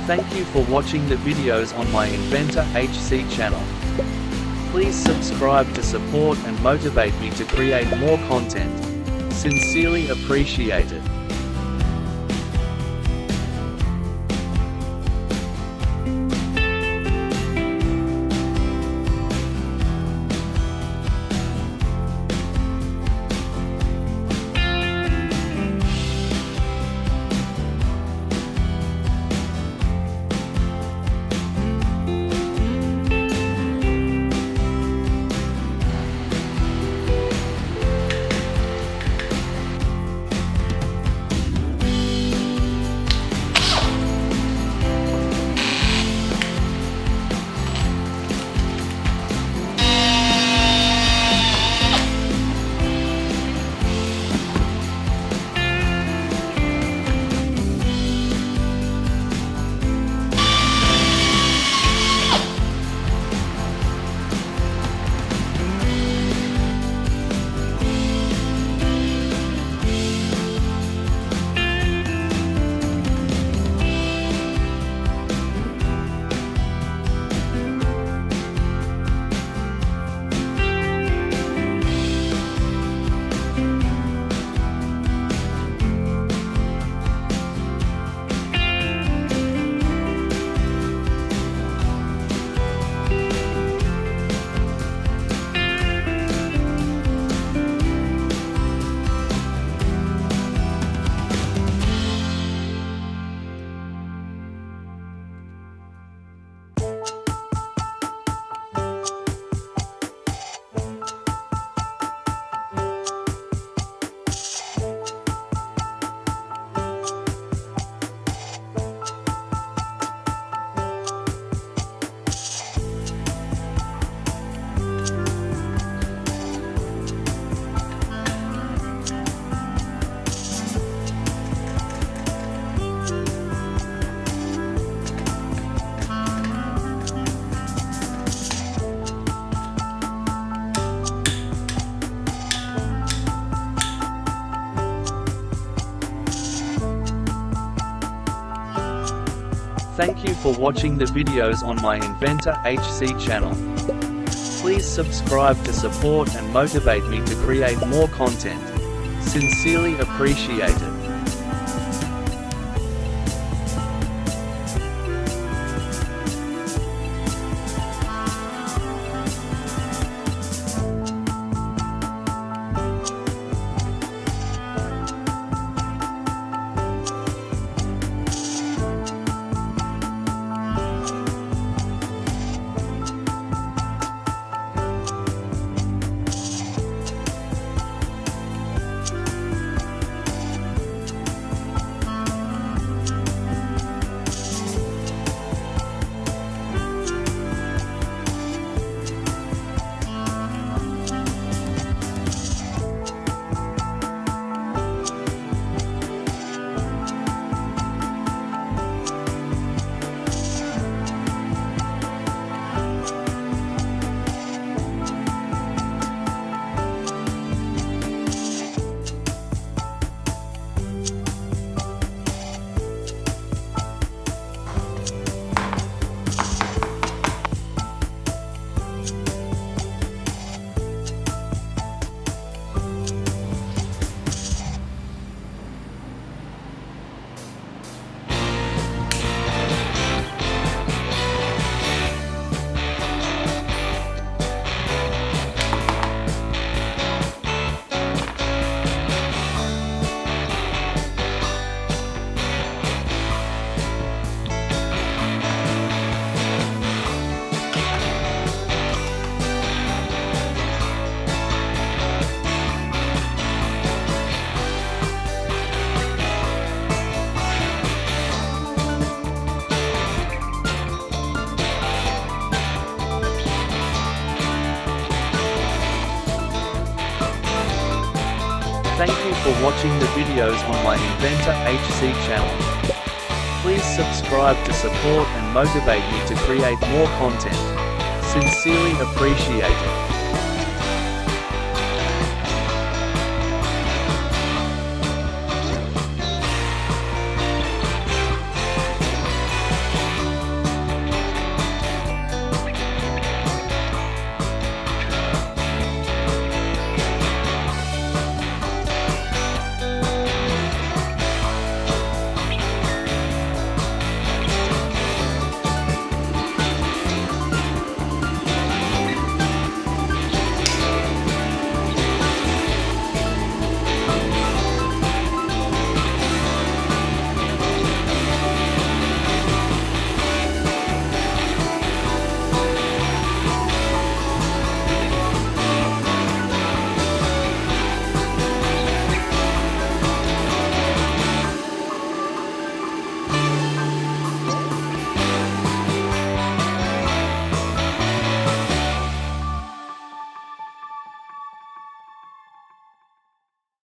Thank you for watching the videos on my Inventor HC channel. Please subscribe to support and motivate me to create more content. Sincerely appreciated. Thank you for watching the videos on my Inventor HC channel. Please subscribe to support and motivate me to create more content. Sincerely appreciated. Thank you for watching the videos on my Inventor HC channel. Please subscribe to support and motivate me to create more content. Sincerely appreciated.